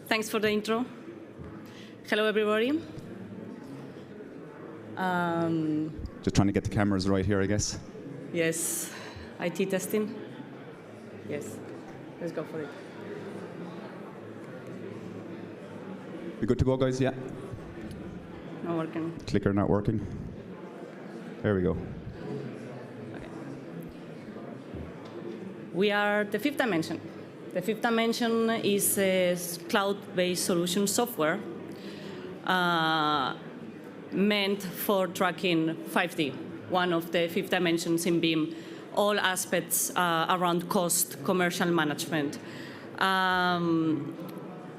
Thanks for the intro. Hello, everybody. Just trying to get the cameras right here, I guess. Yes, IT testing. Yes, let's go for it. We good to go, guys? Yeah. Not working. Clicker not working. There we go. Okay. We are the fifth dimension. The fifth dimension is a cloud-based solution software meant for tracking 5D, one of the fifth dimensions in BIM, all aspects around cost, commercial management.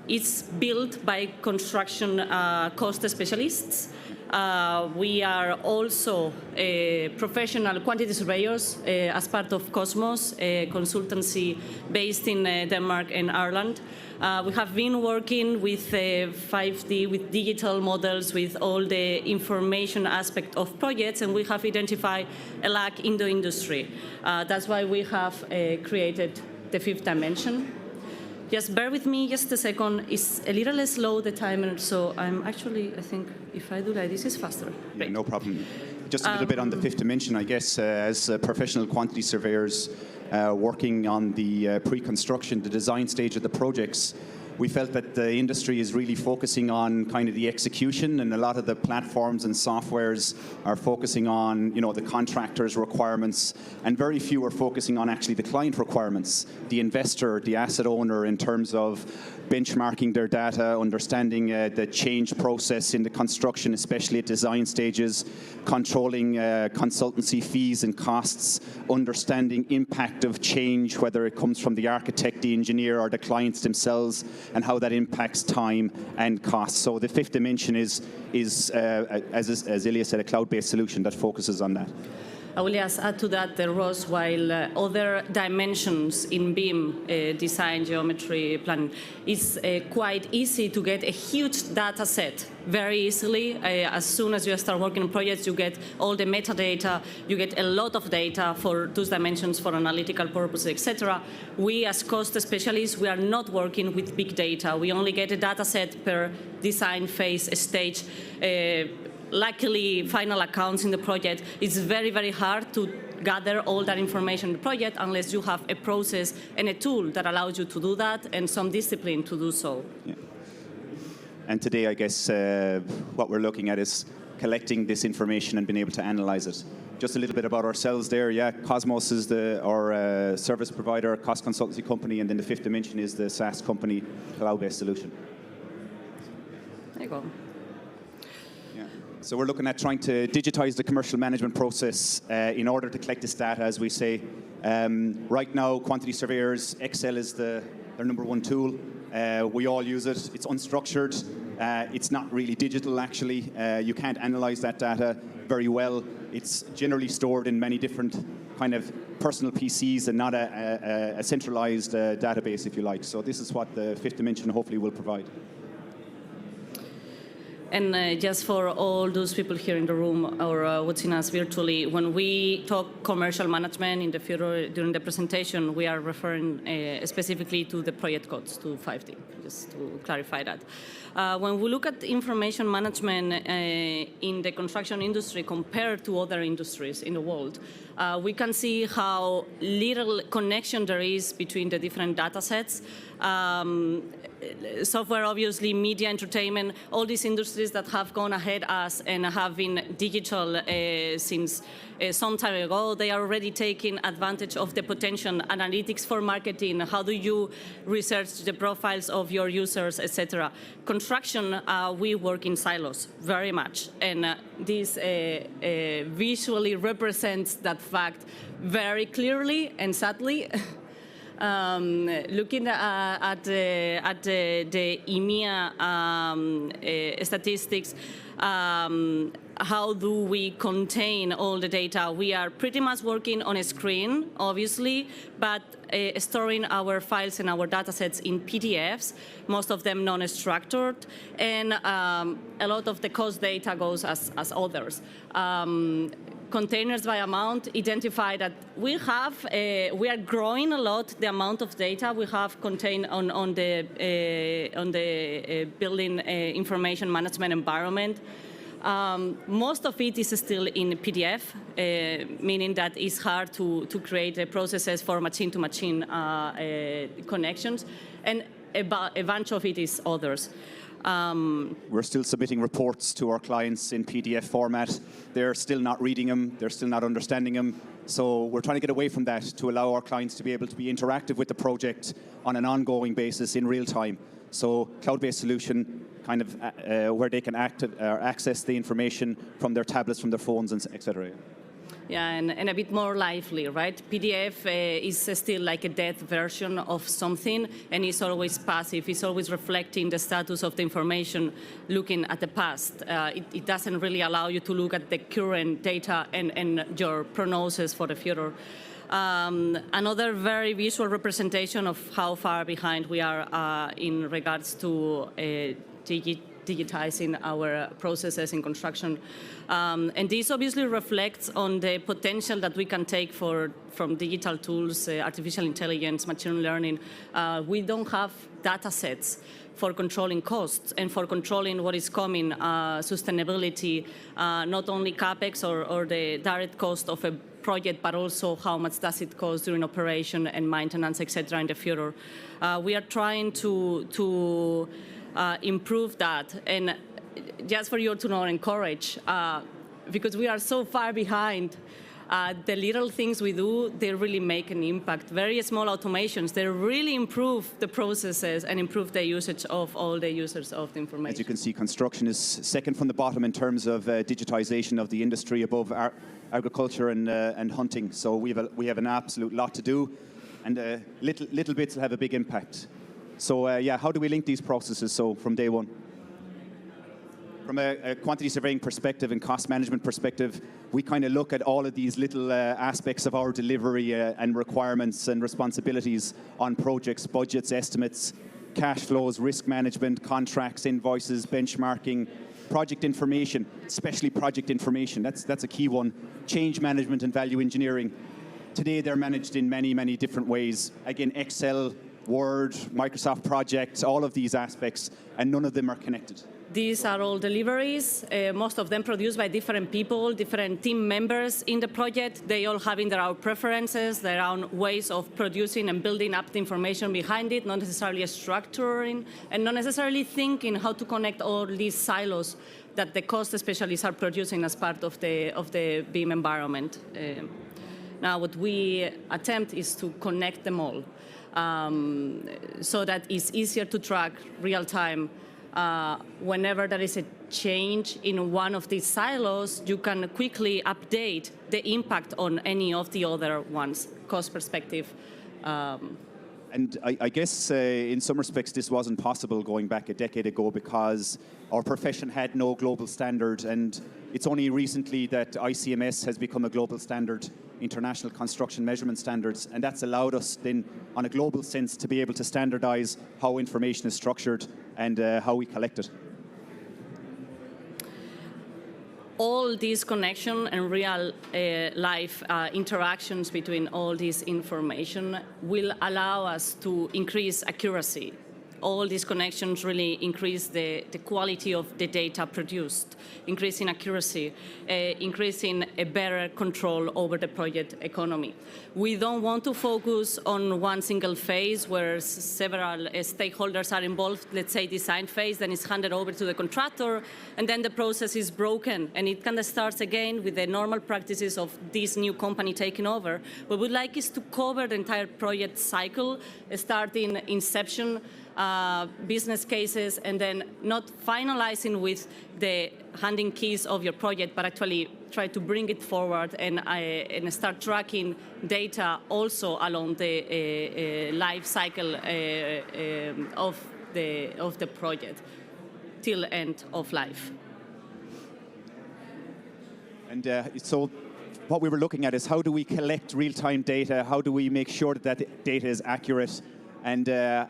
It's built by construction cost specialists. We are also professional quantity surveyors as part of Cosmos, a consultancy based in Denmark and Ireland. We have been working with 5D, with digital models, with all the information aspect of projects, and we have identified a lack in the industry. That's why we have created the fifth dimension. Just bear with me just a second. It's a little slow, the timer, so I'm actually, I think, if I do like this, is faster. Yeah, no problem. Just a little bit on the fifth dimension, I guess, as professional quantity surveyors working on the pre-construction, the design stage of the projects, we felt that the industry is really focusing on kind of the execution, and a lot of the platforms and softwares are focusing on, you know, the contractor's requirements, and very few are focusing on actually the client requirements, the investor, the asset owner, in terms of benchmarking their data, understanding the change process in the construction, especially at design stages, controlling consultancy fees and costs, understanding impact of change, whether it comes from the architect, the engineer, or the clients themselves, and how that impacts time and cost. So the fifth dimension is as Elia said, a cloud-based solution that focuses on that. I will just add to that, Ross, while other dimensions in BIM, design, geometry, planning, it's quite easy to get a huge data set very easily. As soon as you start working on projects, you get all the metadata, you get a lot of data for those dimensions for analytical purposes, etc. We, as cost specialists, we are not working with big data. We only get a data set per design phase stage. Luckily, final accounts in the project, it's very, very hard to gather all that information in the project unless you have a process and a tool that allows you to do that and some discipline to do so. Yeah. And today, I guess, what we're looking at is collecting this information and being able to analyze it. Just a little bit about ourselves there. Yeah, Cosmos is our service provider, cost consultancy company, and then the fifth dimension is the SaaS company, cloud-based solution. There you go. So we're looking at trying to digitize the commercial management process in order to collect this data, as we say. Right now, quantity surveyors, Excel is their #1 tool. We all use it. It's unstructured. It's not really digital, actually. You can't analyze that data very well. It's generally stored in many different kind of personal PCs and not a centralized database, if you like. So this is what the fifth dimension hopefully will provide. And just for all those people here in the room or watching us virtually, when we talk commercial management in the future during the presentation, we are referring specifically to the project codes, to 5D, just to clarify that. When we look at information management in the construction industry compared to other industries in the world, we can see how little connection there is between the different data sets. Software, obviously, media, entertainment, all these industries that have gone ahead us and have been digital since some time ago, they are already taking advantage of the potential analytics for marketing. How do you research the profiles of your users, etc. Construction, we work in silos very much, and this visually represents that fact very clearly and sadly. Looking at the EMEA statistics, how do we contain all the data? We are pretty much working on a screen, obviously, but storing our files and our data sets in PDFs, most of them non-structured, and a lot of the cost data goes as others. containers by amount, identify that we are growing a lot the amount of data we have contained on the building information management environment. Most of it is still in PDF, meaning that it's hard to create processes for machine-to-machine connections, and a bunch of it is others. We're still submitting reports to our clients in PDF format. They're still not reading them. They're still not understanding them. So we're trying to get away from that to allow our clients to be able to be interactive with the project on an ongoing basis in real time. So cloud-based solution, kind of where they can access the information from their tablets, from their phones, and et cetera. Yeah, and a bit more lively, right? PDF is still like a dead version of something, and it's always passive. It's always reflecting the status of the information, looking at the past. It doesn't really allow you to look at the current data and your prognosis for the future. Another very visual representation of how far behind we are in regards to digitizing our processes in construction. And this obviously reflects on the potential that we can take from digital tools, artificial intelligence, machine learning. We don't have data sets for controlling costs and for controlling what is coming, sustainability, not only CapEx or the direct cost of a project, but also how much does it cost during operation and maintenance, et cetera, in the future. We are trying to improve that. And just for you to know and encourage, because we are so far behind, the little things we do, they really make an impact. Very small automations, they really improve the processes and improve the usage of all the users of the information. As you can see, construction is second from the bottom in terms of digitization of the industry, above agriculture and hunting. So we have an absolute lot to do, and little bits will have a big impact. So yeah, how do we link these processes so from day one? From a quantity surveying perspective and cost management perspective, we kind of look at all of these little aspects of our delivery and requirements and responsibilities on projects, budgets, estimates, cash flows, risk management, contracts, invoices, benchmarking, project information, especially project information. That's a key one. Change management and value engineering. Today they're managed in many, many different ways. Again, Excel, Word, Microsoft Project, all of these aspects, and none of them are connected. These are all deliveries, most of them produced by different people, different team members in the project. They all having their own preferences, their own ways of producing and building up the information behind it, not necessarily structuring, and not necessarily thinking how to connect all these silos that the cost specialists are producing as part of the BIM environment. Now, what we attempt is to connect them all, so that it's easier to track real time. Whenever there is a change in one of these silos, you can quickly update the impact on any of the other ones, cost perspective. And I guess in some respects this wasn't possible going back a decade ago because our profession had no global standard, and it's only recently that ICMS has become a global standard, International Construction Measurement Standards, and that's allowed us then on a global sense to be able to standardize how information is structured and how we collect it. All these connection and real life interactions between all this information will allow us to increase accuracy. All these connections really increase the quality of the data produced, increasing accuracy, increasing a better control over the project economy. We don't want to focus on one single phase where several stakeholders are involved, let's say design phase, then it's handed over to the contractor, and then the process is broken, and it kind of starts again with the normal practices of this new company taking over. What we'd like is to cover the entire project cycle, starting inception, business cases, and then not finalizing with the handing keys of your project, but actually try to bring it forward and start tracking data also along the life cycle of the project till end of life. And so what we were looking at is how do we collect real-time data? How do we make sure that that data is accurate? And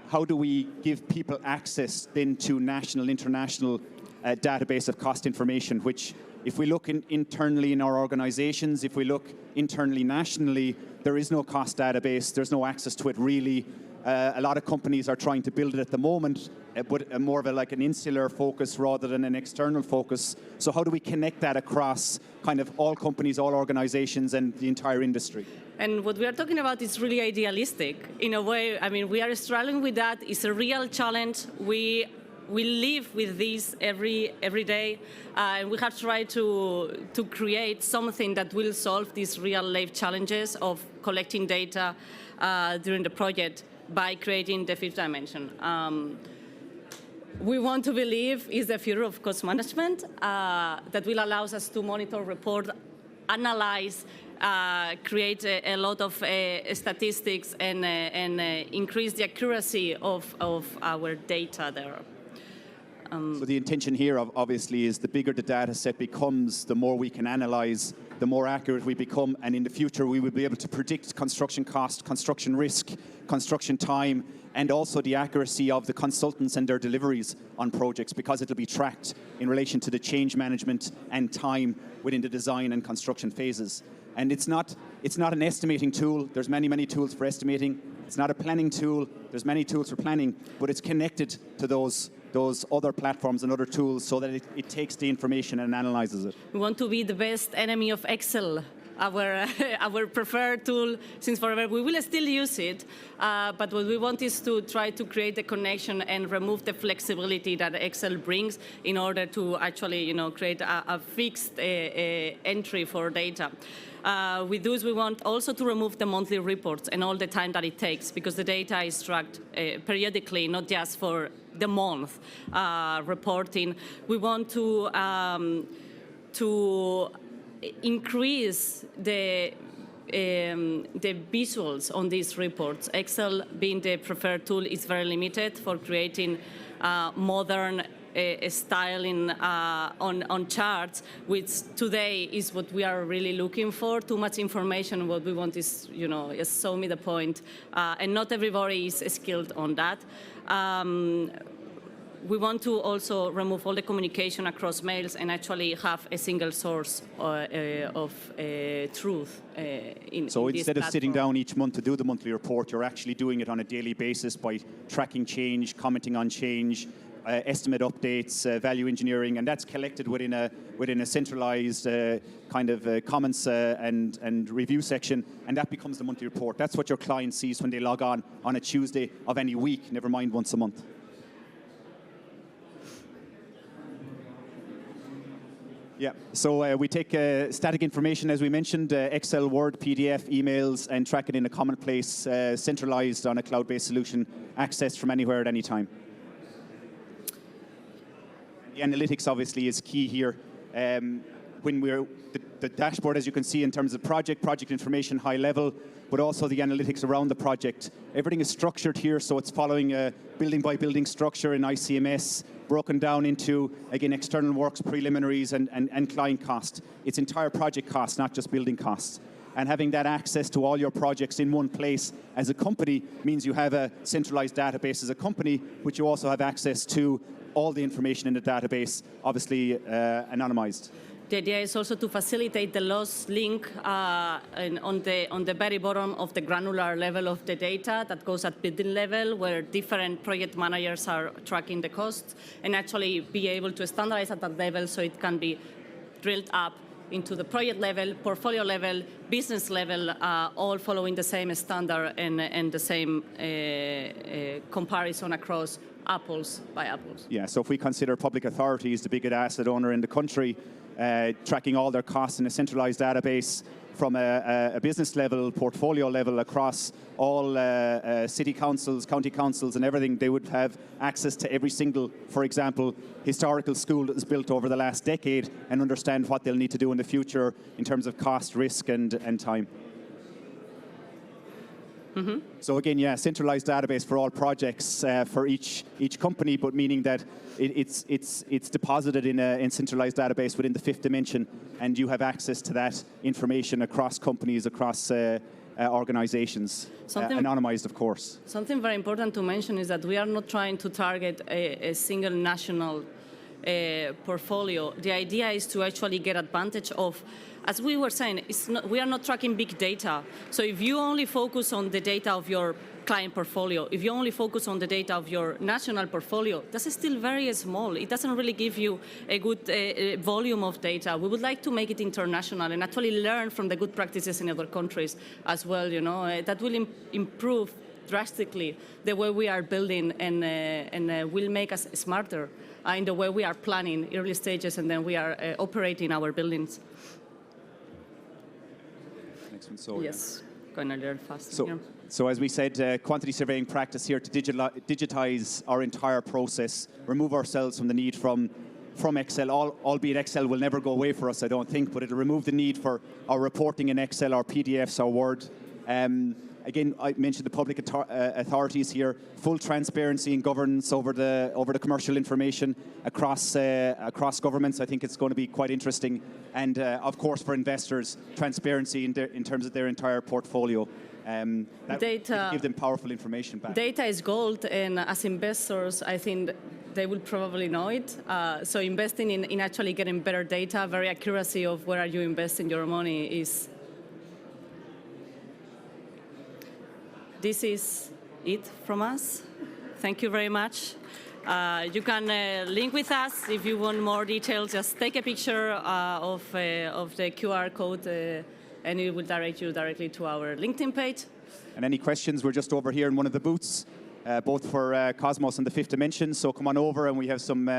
how do we give people access then to national, international database of cost information, which If we look internally in our organizations, if we look internally nationally, there is no cost database, there's no access to it really. A lot of companies are trying to build it at the moment, but more of like an insular focus rather than an external focus. So how do we connect that across kind of all companies, all organizations, and the entire industry? And what we are talking about is really idealistic. In a way, I mean, we are struggling with that. It's a real challenge. We live with this every day, and we have tried to create something that will solve these real-life challenges of collecting data during the project by creating the fifth dimension. We want to believe is the future of cost management that will allow us to monitor, report, analyze, create a lot of statistics and increase the accuracy of our data there. So the intention here, obviously, is the bigger the data set becomes, the more we can analyze, the more accurate we become, and in the future we will be able to predict construction cost, construction risk, construction time, and also the accuracy of the consultants and their deliveries on projects, because it'll be tracked in relation to the change management and time within the design and construction phases. And it's not an estimating tool. There's many tools for estimating. It's not a planning tool. There's many tools for planning, but it's connected to those other platforms and other tools so that it takes the information and analyzes it. We want to be the best enemy of Excel, our preferred tool since forever. We will still use it, but what we want is to try to create a connection and remove the flexibility that Excel brings in order to actually, create a fixed entry for data. With those, we want also to remove the monthly reports and all the time that it takes, because the data is tracked periodically, not just for the month reporting. We want to increase the visuals on these reports. Excel, being the preferred tool, is very limited for creating modern styling on charts, which today is what we are really looking for. Too much information. What we want is, just show me the point, and not everybody is skilled on that. We want to also remove all the communication across mails and actually have a single source of truth in So this instead of platform. sitting down each month to do the monthly report, you're actually doing it on a daily basis by tracking change, commenting on change, estimate updates, value engineering, and that's collected within a centralized kind of comments and review section, and that becomes the monthly report. That's what your client sees when they log on a Tuesday of any week, never mind once a month. Yeah, so we take static information, as we mentioned, Excel, Word, PDF, emails, and track it in a common place, centralized on a cloud-based solution, accessed from anywhere at any time. The analytics obviously is key here. When we're the dashboard, as you can see, in terms of project information, high level, but also the analytics around the project. Everything is structured here, so it's following a building by building structure in ICMS, broken down into, again, external works, preliminaries, and client cost. It's entire project costs, not just building costs. And having that access to all your projects in one place as a company means you have a centralized database as a company, but you also have access to all the information in the database, obviously anonymized. The idea is also to facilitate the loss link on the very bottom of the granular level of the data that goes at building level, where different project managers are tracking the costs, and actually be able to standardize at that level so it can be drilled up into the project level, portfolio level, business level, all following the same standard and the same comparison across apples by apples. Yeah, so if we consider public authorities the biggest asset owner in the country, tracking all their costs in a centralized database from a business level, portfolio level across all city councils, county councils and everything, they would have access to every single, for example, historical school that was built over the last decade and understand what they'll need to do in the future in terms of cost, risk and time. Mm-hmm. So again, yeah, centralized database for all projects for each company, but meaning that it's deposited in a centralized database within the fifth dimension, and you have access to that information across companies, across organizations, anonymized, of course. Something very important to mention is that we are not trying to target a single national portfolio, the idea is to actually get advantage of, as we were saying, we are not tracking big data. So if you only focus on the data of your client portfolio, if you only focus on the data of your national portfolio, that's still very small. It doesn't really give you a good volume of data. We would like to make it international and actually learn from the good practices in other countries as well. That will improve drastically the way we are building and will make us smarter in the way we are planning early stages and then we are operating our buildings. Next one, so yes, going to learn faster. So as we said, quantity surveying practice here to digitize our entire process, remove ourselves from the need from Excel, albeit Excel will never go away for us, I don't think, but it'll remove the need for our reporting in Excel, our PDFs, our Word. Again, I mentioned the public authorities here, full transparency and governance over the commercial information across governments. I think it's going to be quite interesting. And of course, for investors, transparency in terms of their entire portfolio. That will give them powerful information back. Data is gold, and as investors, I think they will probably know it. So investing in actually getting better data, very accuracy of where are you investing your money is. This is it from us. Thank you very much. You can link with us if you want more details. Just take a picture of the QR code and it will direct you directly to our LinkedIn page. And any questions, we're just over here in one of the booths, both for Cosmos and the Fifth Dimension. So come on over and we have some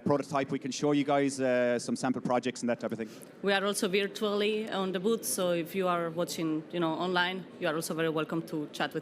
prototype we can show you guys, some sample projects and that type of thing. We are also virtually on the booth, so if you are watching online, you are also very welcome to chat with us.